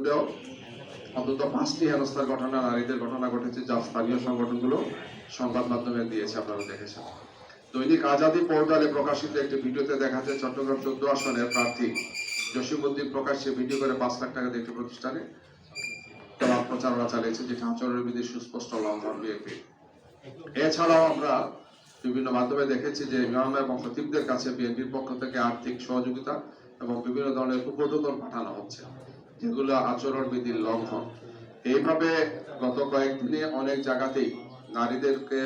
ইতিপূর্বেও অন্তত 5টি হেনস্থার ঘটনা, নারীদের ঘটনা ঘটেছে, যা স্থানীয় সংগঠনগুলো সংবাদ মাধ্যমে দিয়েছে, আপনারা দেখেছেন। দৈনিক আজাদী পোর্টালে প্রকাশিত একটি ভিডিওতে দেখা যায় চট্টগ্রাম 14 আসনের প্রার্থী জসিমউদ্দিন প্রকাশ্যে ভিডিও করে 5 লাখ টাকা দিয়ে একটি প্রতিষ্ঠানে প্রচারণা চালিয়েছে, যেটা আচরণ বিধির সুস্পষ্ট লঙ্ঘন বিএনপি। এছাড়াও আমরা বিভিন্ন মাধ্যমে দেখেছি যে ইমাম এবং খতিবদের কাছে বিএনপির পক্ষ থেকে আর্থিক সহযোগিতা এবং বিভিন্ন ধরনের উপটোকন পাঠানো হচ্ছে, যেগুলো আচরণ বিধির লঙ্ঘন। এইভাবে গত কয়েকদিনে অনেক জায়গাতেই নারীদেরকে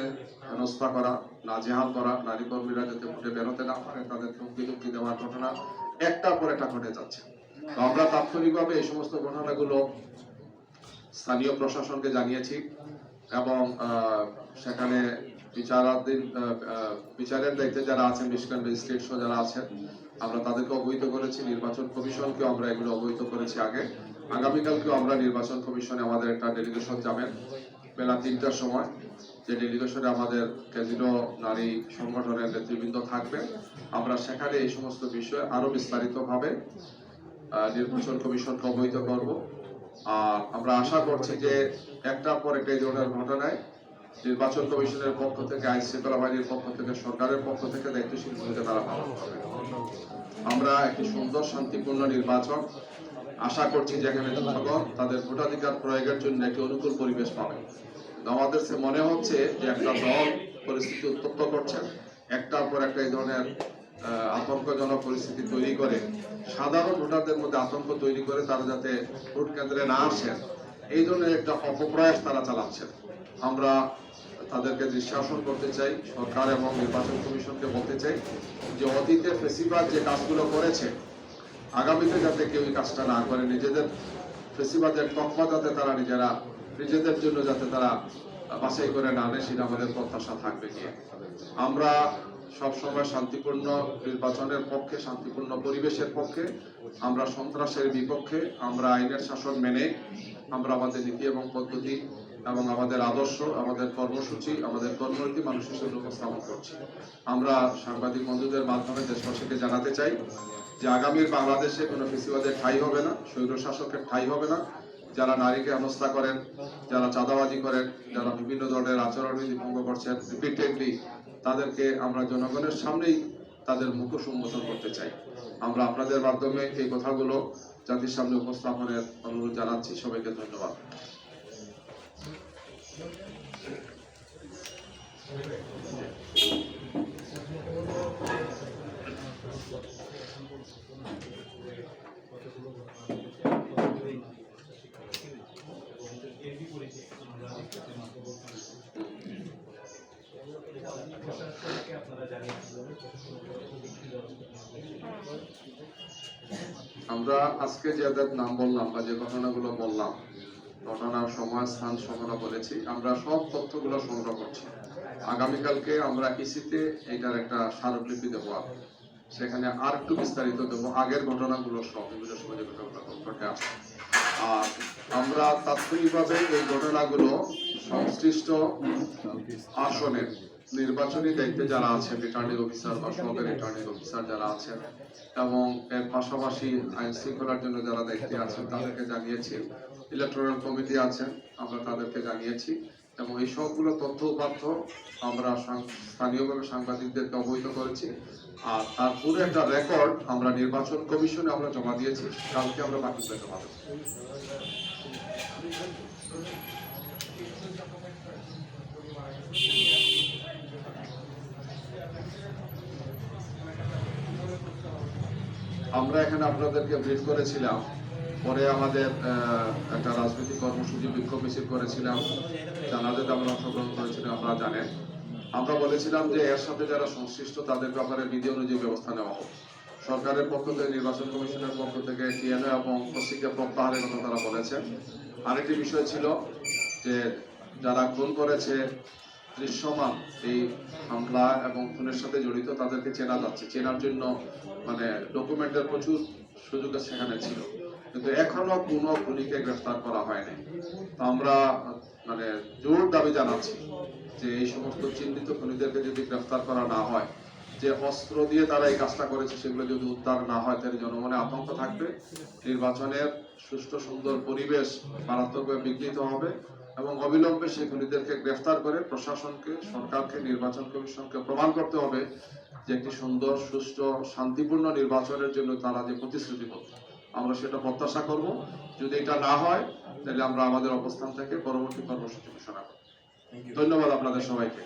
হেনস্থা করা, নাজেহাল করা, নারী কর্মীরা যাতে ভোটে বেরোতে না পারে তাদের হুমকি দেওয়ার ঘটনা একটার পর একটা ঘটে যাচ্ছে। তো আমরা তাৎক্ষণিকভাবে এই সমস্ত ঘটনাগুলো স্থানীয় প্রশাসনকে জানিয়েছি এবং সেখানে বিচারের দায়িত্বে যারা আছেন, বিশেষ করে ম্যাজিস্ট্রেট সহ যারা আছেন, আমরা তাদেরকে অবহিত করেছি। নির্বাচন কমিশনকে আমরা এগুলো অবহিত করেছি আগে। আগামীকালকেও আমরা নির্বাচন কমিশনে আমাদের একটা ডেলিগেশন যাবেন বেলা 3টার সময়, যে ডেলিগেশনে আমাদের কেন্দ্রীয় নারী সংগঠনের নেতৃবৃন্দ থাকবে। আমরা সেখানে এই সমস্ত বিষয়ে আরো বিস্তারিতভাবে নির্বাচন কমিশনকে অবহিত করব। আর আমরা আশা করছি যে একটার পর একটা এই ধরনের ঘটনায় নির্বাচন কমিশনের পক্ষ থেকে, আইন শৃঙ্খলা বাহিনীর পক্ষ থেকে, সরকারের পক্ষ থেকে দায়িত্বশীল ভূমিকা তারা পালন করবে। আমরা একটি সুন্দর শান্তিপূর্ণ নির্বাচন আশা করছি, যেখানে জনগণ তাদের ভোটাধিকার প্রয়োগের জন্য একটি অনুকূল পরিবেশ পাবে। আমাদের মনে হচ্ছে যে একটা দল পরিস্থিতি উত্তপ্ত করছেন, একটার পর একটা এই ধরনের আতঙ্কজনক পরিস্থিতি তৈরি করে সাধারণ ভোটারদের মধ্যে আতঙ্ক তৈরি করে তারা যাতে ভোট কেন্দ্রে না আসেন, এই ধরনের একটা অপপ্রয়াস তারা চালাচ্ছেন। আমরা তাদেরকে দৃষ্টান্তর করতে চাই, সরকার এবং নির্বাচন কমিশনকে বলতে চাই যে অতীতে ফেসিবাদ যে কাজগুলো করেছে আগামীতে যাতে কেউ এই কাজটা না করে, নিজেদের ফেসিবাদের তকমা যাতে তারা নিজেদের জন্য যাতে তারা বাছাই করে না আনে, সেটা আমাদের প্রত্যাশা থাকবে। গিয়ে আমরা সবসময় শান্তিপূর্ণ নির্বাচনের পক্ষে, শান্তিপূর্ণ পরিবেশের পক্ষে, আমরা সন্ত্রাসের বিপক্ষে। আমরা আইনের শাসন মেনে আমরা আমাদের নীতি এবং পদ্ধতি এবং আমাদের আদর্শ, আমাদের কর্মসূচি, আমাদের কর্মনীতি মানুষ হিসেবে উপস্থাপন করছি। আমরা সাংবাদিক বন্ধুদের মাধ্যমে দেশবাসীকে জানাতে চাই যে আগামীর বাংলাদেশে কোনো ফেসিবাদের ঠাঁই হবে না, স্বৈরশাসকের ঠাঁই হবে না। যারা নারীকে হেনস্থা করেন, যারা চাঁদাবাজি করেন, যারা বিভিন্ন ধরনের আচরণবিধি ভঙ্গ করছেন রিপিটেডলি, তাদেরকে আমরা জনগণের সামনেই তাদের মুখোশ উন্মোচন করতে চাই। আমরা আপনাদের মাধ্যমে এই কথাগুলো জাতির সামনে উপস্থাপনের অনুরোধ জানাচ্ছি। সবাইকে ধন্যবাদ। আমরা আজকে যাদের নাম বললাম বা যে ঘটনাগুলো বললাম, ঘটনার সময়, স্থান, সংখ্যা বলেছি, আমরা সব তথ্যগুলো সংগ্রহ করছি। আগামীকালকে আমরা ইসিতে এটার একটা স্মারকলিপি দেবো, সেখানে আর একটু বিস্তারিত দেবো আগের ঘটনাগুলো সব, বিভিন্ন সময় যে ঘটনাগুলো ঘটে আসে। আর আমরা তাৎক্ষণিকভাবে এই ঘটনাগুলো সংশ্লিষ্ট আসনের নির্বাচনী দায়িত্বে যারা আছেন, রিটার্নিং অফিসার বা সহকারী রিটার্নিং অফিসার যারা আছেন, এবং এর পাশাপাশি আইন শৃঙ্খলার জন্য যারা দায়িত্বে আছেন তাদেরকে জানিয়েছি। ইলেকটোরাল কমিটি আছেন, আমরা তাদেরকে জানিয়েছি। এবং এই সবগুলো তথ্য উপাত্ত আমরা স্থানীয়ভাবে সাংবাদিকদেরকে অবহিত করেছি। আর তার পুরো একটা রেকর্ড আমরা নির্বাচন কমিশনে আমরা জমা দিয়েছি। কালকে আমরা বাকিটা জমা দেব। আমরা এখানে আপনাদেরকে ব্রিফ করেছিলাম, পরে আমাদের একটা রাজনৈতিক কর্মসূচি বিক্ষোভ মিছিল করেছিলাম, জানাজাতে আমরা অংশগ্রহণ করেছিলাম, আপনারা জানেন। আমরা বলেছিলাম যে এর সাথে যারা সংশ্লিষ্ট তাদের ব্যাপারে বিধি অনুযায়ী ব্যবস্থা নেওয়া হোক। সরকারের পক্ষ থেকে, নির্বাচন কমিশনের পক্ষ থেকে টিএনএ এবং ওসিকে প্রত্যাহারের কথা তারা বলেছেন। আরেকটি বিষয় ছিল যে যারা খুন করেছে, দৃশ্যমান এই হামলা এবং খুনের সাথে জড়িত, তাদেরকে চেনা যাচ্ছে। চেনার জন্য ডকুমেন্টের প্রচুর সুযোগ সেখানে ছিল, কিন্তু এখনো কোনো খুনিকে গ্রেফতার করা হয়নি। তো আমরা জোর দাবি জানাচ্ছি যে এই সমস্ত চিহ্নিত খুনিদেরকে যদি গ্রেফতার করা না হয়, যে অস্ত্র দিয়ে তারা এই কাজটা করেছে সেগুলো যদি উদ্ধার না হয় তাহলে জনমনে আতঙ্ক থাকবে, নির্বাচনের সুষ্ঠু সুন্দর পরিবেশ মারাত্মকভাবে বিঘ্নিত হবে এবং অবিলম্বে সেই খুনিদেরকে গ্রেফতার করে প্রশাসনকে, সরকারকে, নির্বাচন কমিশনকে প্রমাণ করতে হবে যে একটি সুন্দর, সুষ্ঠু, শান্তিপূর্ণ নির্বাচনের জন্য তারা যে প্রতিশ্রুতিবদ্ধ। আমরা সেটা প্রত্যাশা করব। যদি এটা না হয় তাহলে আমরা আমাদের অবস্থান থেকে পরবর্তী কর্মসূচি ঘোষণা করব। ধন্যবাদ আপনাদের সবাইকে।